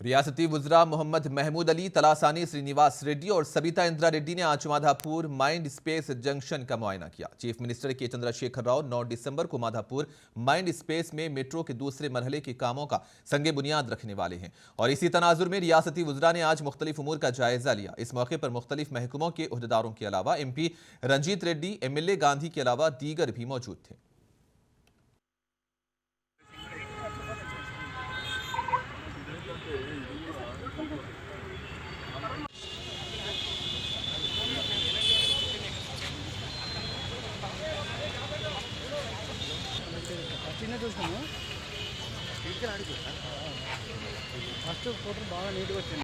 रियासती वुज़रा मोहम्मद महमूद अली, तलासानी श्रीनिवास रेड्डी और सबिता इंदिरा रेड्डी ने आज माधापुर माइंड स्पेस जंक्शन का मुआयना किया। चीफ मिनिस्टर के चंद्रशेखर राव 9 दिसंबर को माधापुर माइंड स्पेस में मेट्रो के दूसरे मरहले के कामों का संगे बुनियाद रखने वाले हैं और इसी तनाजुर में रियासती वुज़रा ने आज मुख्तलिफ उमूर का जायजा लिया। इस मौके पर मुख्तलिफ महकमों के उहदेदारों के अलावा MP रंजीत रेड्डी, MLA गांधी के अलावा दीगर भी मौजूद थे। చూసాము ఫస్ట్ ఫోటో బాగా నీట్గా వచ్చింది।